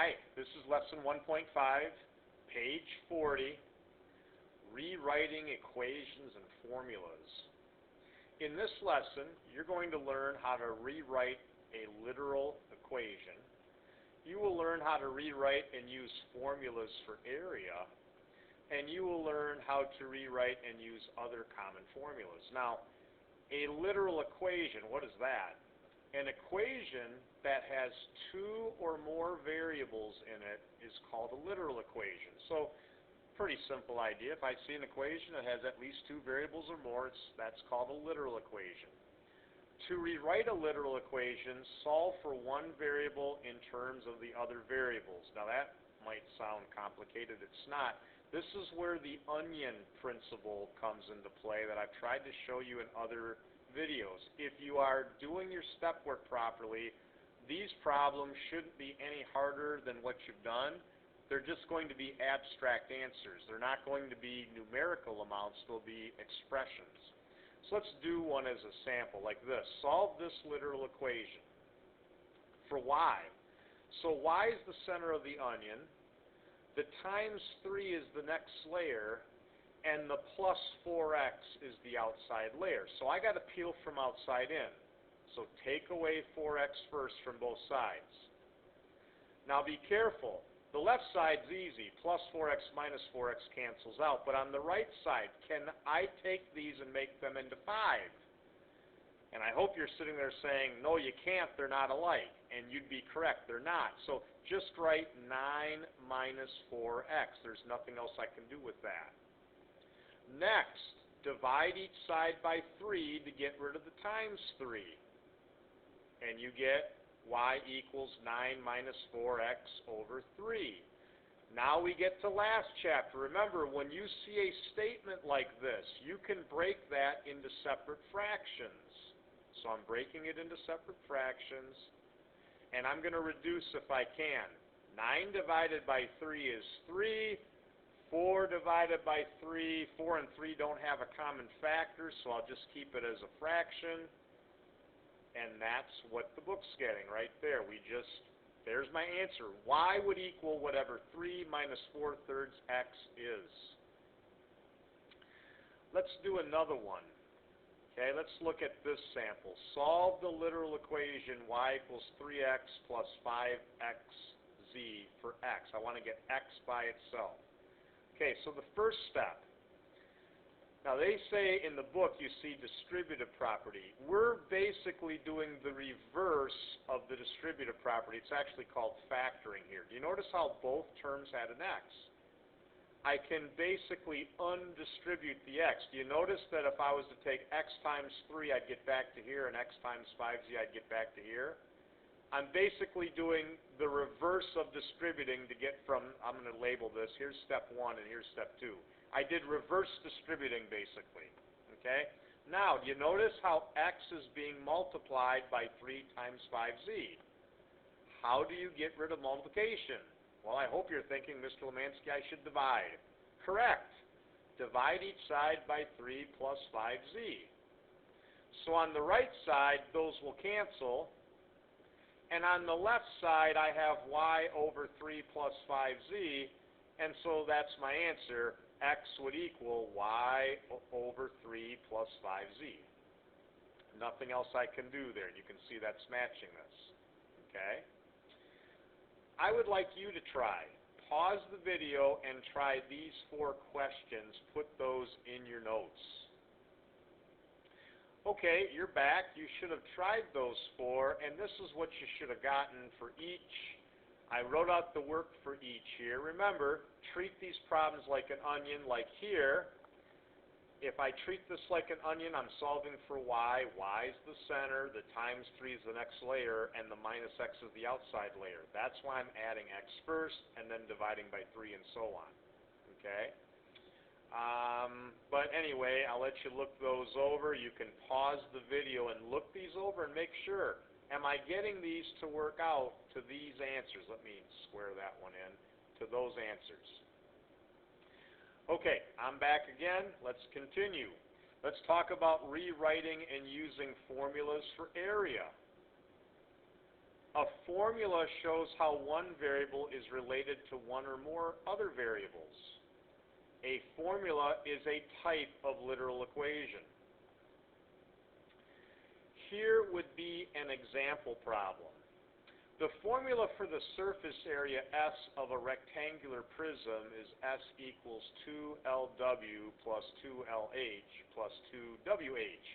Hi, this is lesson 1.5, page 40, rewriting equations and formulas. In this lesson, you're going to learn how to rewrite a literal equation. You will learn how to rewrite and use formulas for area, and you will learn how to rewrite and use other common formulas. Now, a literal equation, what is that? An equation that has two or more variables in it is called a literal equation. So, pretty simple idea. If I see an equation that has at least two variables or more, that's called a literal equation. To rewrite a literal equation, solve for one variable in terms of the other variables. Now that might sound complicated. It's not. This is where the onion principle comes into play that I've tried to show you in other videos. If you are doing your step work properly, these problems shouldn't be any harder than what you've done. They're just going to be abstract answers. They're not going to be numerical amounts. They'll be expressions. So let's do one as a sample like this. Solve this literal equation for y. So y is the center of the onion. The times 3 is the next layer, and the plus 4x is the outside layer. So I got to peel from outside in. So take away 4x first from both sides. Now be careful. The left side's easy. Plus 4x minus 4x cancels out. But on the right side, can I take these and make them into 5? And I hope you're sitting there saying, no, you can't. They're not alike. And you'd be correct. They're not. So just write 9 minus 4x. There's nothing else I can do with that. Next, divide each side by 3 to get rid of the times 3. And you get y equals 9 minus 4x over 3. Now we get to last chapter. Remember, when you see a statement like this, you can break that into separate fractions. So I'm breaking it into separate fractions, and I'm going to reduce if I can. 9 divided by 3 is 3. 4 divided by 3, 4 and 3 don't have a common factor, so I'll just keep it as a fraction. And that's what the book's getting right there. There's my answer. Y would equal whatever 3 minus 4/3 x is. Let's do another one. Okay, let's look at this sample. Solve the literal equation y equals 3x plus 5xz for x. I want to get x by itself. Okay, so the first step. Now they say in the book you see distributive property. We're basically doing the reverse of the distributive property. It's actually called factoring here. Do you notice how both terms had an x? I can basically undistribute the x. Do you notice that if I was to take x times 3, I'd get back to here, and x times 5z, I'd get back to here? I'm basically doing the reverse of distributing to get from, I'm going to label this, here's step 1 and here's step 2. I did reverse distributing basically. Okay? Now, do you notice how x is being multiplied by 3 times 5z? How do you get rid of multiplication? Well, I hope you're thinking, Mr. Lemansky, I should divide. Correct. Divide each side by 3 plus 5z. So on the right side, those will cancel. And on the left side, I have y over 3 plus 5z, and so that's my answer. X would equal y over 3 plus 5z. Nothing else I can do there. You can see that's matching this. Okay? I would like you to try. Pause the video and try these 4 questions. Put those in your notes. Okay, you're back. You should have tried those 4, and this is what you should have gotten for each. I wrote out the work for each here. Remember, treat these problems like an onion, like here. If I treat this like an onion, I'm solving for y. Y is the center, the times 3 is the next layer, and the minus x is the outside layer. That's why I'm adding x first, and then dividing by 3, and so on. Okay? But anyway, I'll let you look those over. You can pause the video and look these over and make sure. Am I getting these to work out to these answers? Let me square that one in. To those answers. Okay, I'm back again. Let's continue. Let's talk about rewriting and using formulas for area. A formula shows how one variable is related to one or more other variables. A formula is a type of literal equation. Here would be an example problem. The formula for the surface area S of a rectangular prism is S equals 2LW plus 2LH plus 2WH.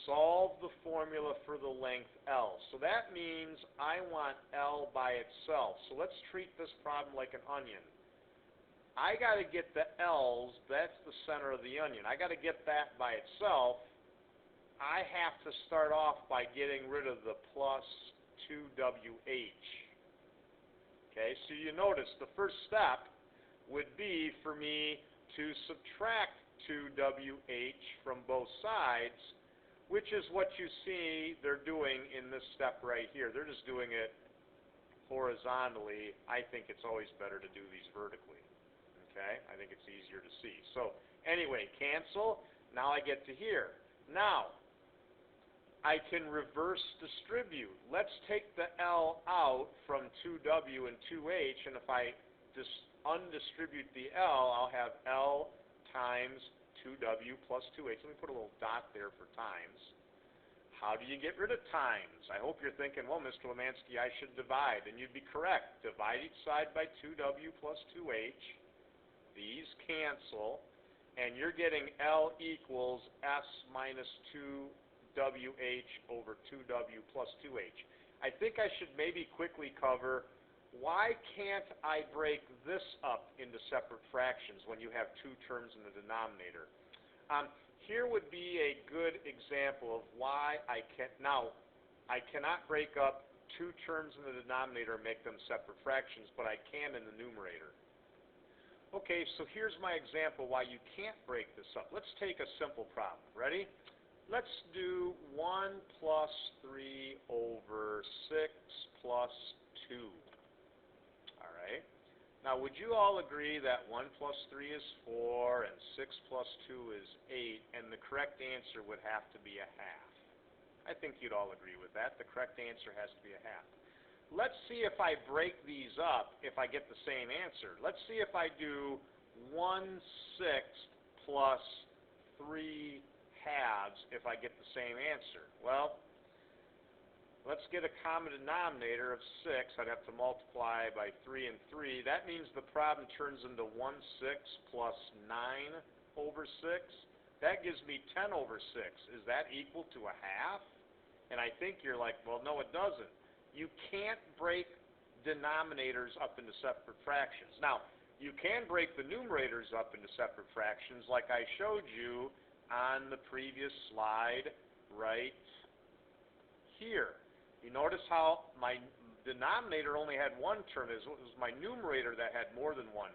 Solve the formula for the length L. So that means I want L by itself. So let's treat this problem like an onion. I got to get the L's, that's the center of the onion. I got to get that by itself. I have to start off by getting rid of the plus 2WH. Okay, so you notice the first step would be for me to subtract 2WH from both sides, which is what you see they're doing in this step right here. They're just doing it horizontally. I think it's always better to do these vertically. Okay, I think it's easier to see. So anyway, cancel. Now I get to here. Now, I can reverse distribute. Let's take the L out from 2W and 2H, and if I undistribute the L, I'll have L times 2W plus 2H. Let me put a little dot there for times. How do you get rid of times? I hope you're thinking, well, Mr. Lemansky, I should divide, and you'd be correct. Divide each side by 2W plus 2H. These cancel, and you're getting L equals S minus 2WH over 2W plus 2H. I think I should maybe quickly cover why can't I break this up into separate fractions when you have two terms in the denominator. Here would be a good example of why I cannot break up two terms in the denominator and make them separate fractions, but I can in the numerator. Okay, so here's my example why you can't break this up. Let's take a simple problem. Ready? Let's do 1 plus 3 over 6 plus 2. All right. Now, would you all agree that 1 plus 3 is 4 and 6 plus 2 is 8, and the correct answer would have to be a half? I think you'd all agree with that. The correct answer has to be a half. Let's see if I break these up if I get the same answer. Let's see if I do 1/6 plus 3 halves if I get the same answer. Well, let's get a common denominator of 6. I'd have to multiply by 3 and 3. That means the problem turns into 1/6 plus 9 over 6. That gives me 10 over 6. Is that equal to a half? And I think you're like, well, no, it doesn't. You can't break denominators up into separate fractions. Now, you can break the numerators up into separate fractions like I showed you on the previous slide right here. You notice how my denominator only had one term. It was my numerator that had more than one.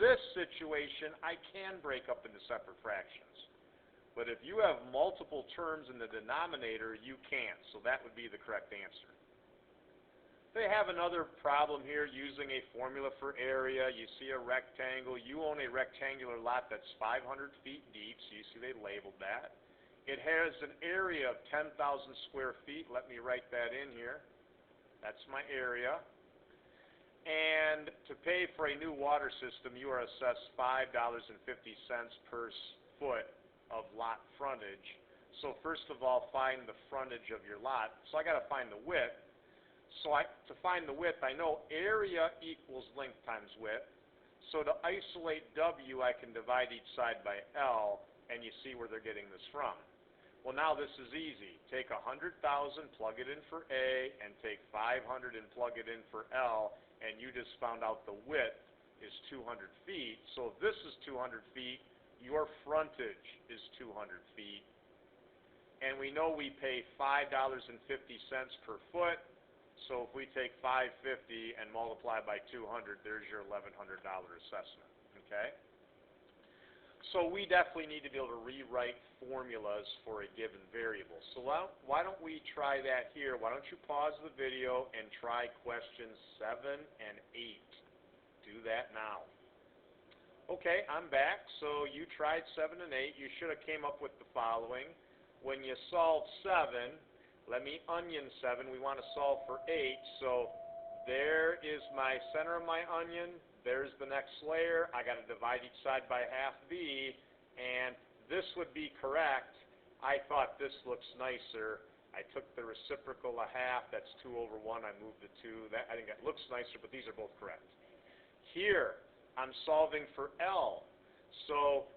This situation, I can break up into separate fractions. But if you have multiple terms in the denominator, you can't. So that would be the correct answer. They have another problem here using a formula for area. You see a rectangle. You own a rectangular lot that's 500 feet deep, so you see they labeled that. It has an area of 10,000 square feet. Let me write that in here. That's my area. And to pay for a new water system, you are assessed $5.50 per foot of lot frontage. So first of all, find the frontage of your lot. So I got to find the width. So to find the width, I know area equals length times width. So to isolate W, I can divide each side by L, and you see where they're getting this from. Well, now this is easy. Take 100,000, plug it in for A, and take 500 and plug it in for L, and you just found out the width is 200 feet. So if this is 200 feet, your frontage is 200 feet. And we know we pay $5.50 per foot. So if we take 550 and multiply by 200, there's your $1,100 assessment, okay? So we definitely need to be able to rewrite formulas for a given variable. So why don't we try that here? Why don't you pause the video and try questions 7 and 8. Do that now. Okay, I'm back. So you tried 7 and 8. You should have came up with the following. When you solve 7, Let me onion 7. We want to solve for 8. So there is my center of my onion. There's the next layer. I got to divide each side by half b, and this would be correct. I thought this looks nicer. I took the reciprocal of half. That's 2 over 1. I moved the 2. I think that looks nicer, but these are both correct. Here, I'm solving for L. So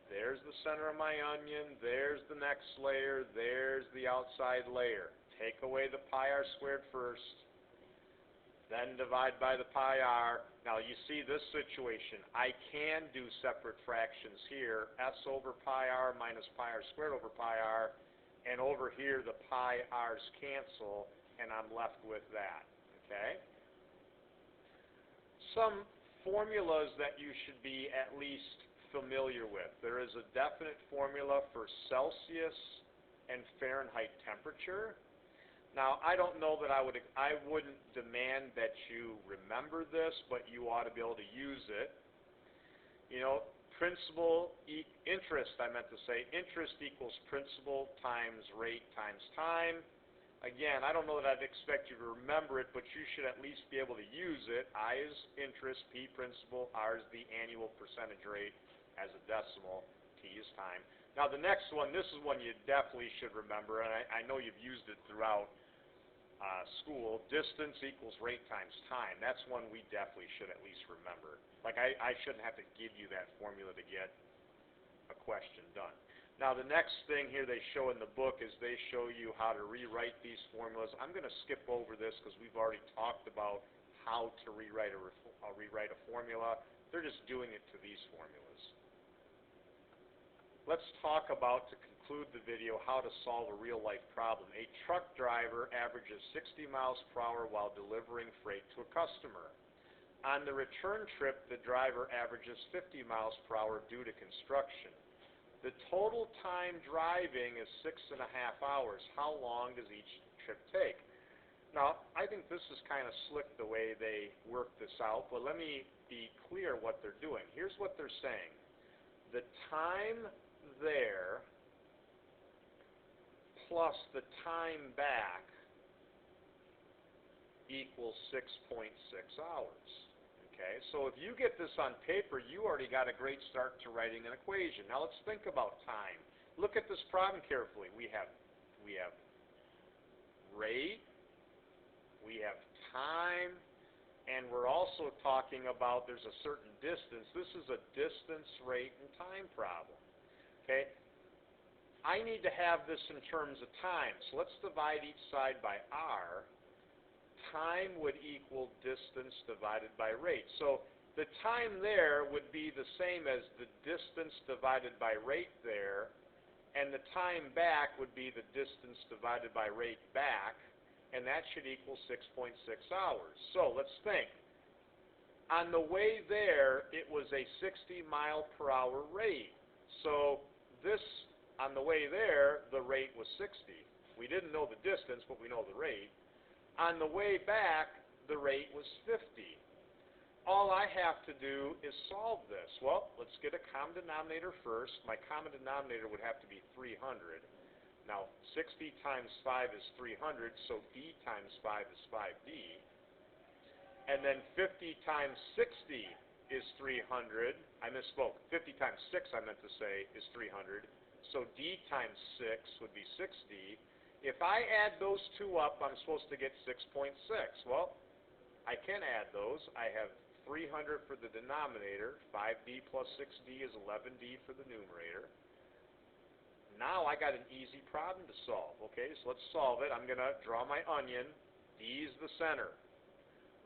there's the center of my onion. There's the next layer. There's the outside layer. Take away the pi r squared first, then divide by the pi r. Now you see this situation. I can do separate fractions here. S over pi r minus pi r squared over pi r. And over here the pi r's cancel, and I'm left with that. Okay? Some formulas that you should be at least familiar with. There is a definite formula for Celsius and Fahrenheit temperature. Now, I don't know that I wouldn't demand that you remember this, but you ought to be able to use it. You know, interest equals principal times rate times time. Again, I don't know that I'd expect you to remember it, but you should at least be able to use it. I is interest, P principal, R is the annual percentage rate as a decimal, T is time. Now, the next one, this is one you definitely should remember, and I know you've used it throughout school. Distance equals rate times time. That's one we definitely should at least remember. Like I shouldn't have to give you that formula to get a question done. Now the next thing here they show in the book is they show you how to rewrite these formulas. I'm going to skip over this because we've already talked about how to rewrite a formula. They're just doing it to these formulas. Let's talk about, to conclude the video, how to solve a real-life problem. A truck driver averages 60 miles per hour while delivering freight to a customer. On the return trip, the driver averages 50 miles per hour due to construction. The total time driving is 6.5 hours. How long does each trip take? Now, I think this is kind of slick the way they work this out, but let me be clear what they're doing. Here's what they're saying. The time there plus the time back equals 6.6 hours. Okay, so if you get this on paper, you already got a great start to writing an equation. Now let's think about time. Look at this problem carefully. We have rate, we have time, and we're also talking about there's a certain distance. This is a distance, rate, and time problem. Okay, I need to have this in terms of time. So let's divide each side by r. Time would equal distance divided by rate. So the time there would be the same as the distance divided by rate there, and the time back would be the distance divided by rate back, and that should equal 6.6 hours. So let's think. On the way there, it was a 60 mile per hour rate. So this, on the way there, the rate was 60. We didn't know the distance, but we know the rate. On the way back, the rate was 50. All I have to do is solve this. Well, let's get a common denominator first. My common denominator would have to be 300. Now, 60 times 5 is 300, so d times 5 is 5d. And then 50 times 60 is 300. I misspoke. 50 times 6, I meant to say, is 300. So d times 6 would be 6d. If I add those two up, I'm supposed to get 6.6. Well, I can add those. I have 300 for the denominator. 5d plus 6d is 11d for the numerator. Now I got an easy problem to solve. Okay, so let's solve it. I'm going to draw my onion. D is the center.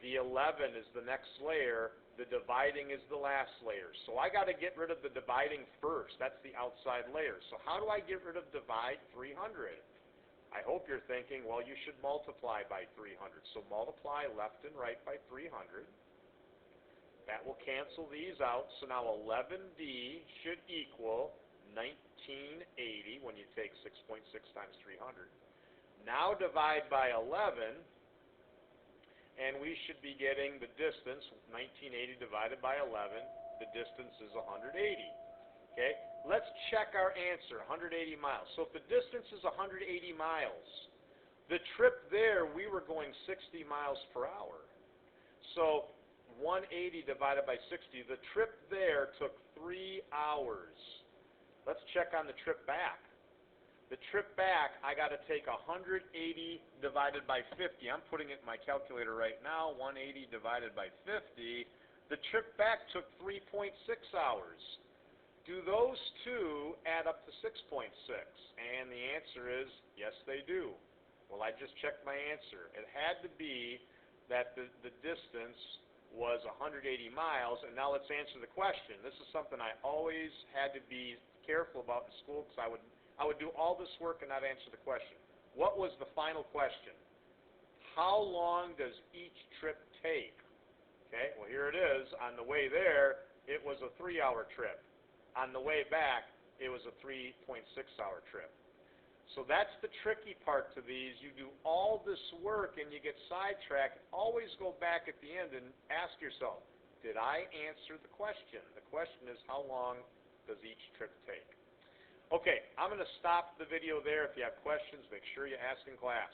The 11 is the next layer. The dividing is the last layer. So I got to get rid of the dividing first. That's the outside layer. So how do I get rid of divide 300? I hope you're thinking, well, you should multiply by 300. So multiply left and right by 300. That will cancel these out. So now 11d should equal 1980 when you take 6.6 times 300. Now divide by 11, and we should be getting the distance, 1980 divided by 11. The distance is 180. Okay, let's check our answer, 180 miles. So if the distance is 180 miles, The trip there, we were going 60 miles per hour. So 180 divided by 60, the trip there took 3 hours. Let's check on the trip back. The trip back, I got to take 180 divided by 50. I'm putting it in my calculator right now, 180 divided by 50. The trip back took 3.6 hours. Do those two add up to 6.6? And the answer is, yes, they do. Well, I just checked my answer. It had to be that the distance was 180 miles, and now let's answer the question. This is something I always had to be careful about in school because I would do all this work and not answer the question. What was the final question? How long does each trip take? Okay, well here it is. On the way there, it was a 3-hour trip. On the way back, it was a 3.6-hour trip. So that's the tricky part to these. You do all this work and you get sidetracked. Always go back at the end and ask yourself, did I answer the question? The question is, how long does each trip take? Okay, I'm going to stop the video there. If you have questions, make sure you ask in class.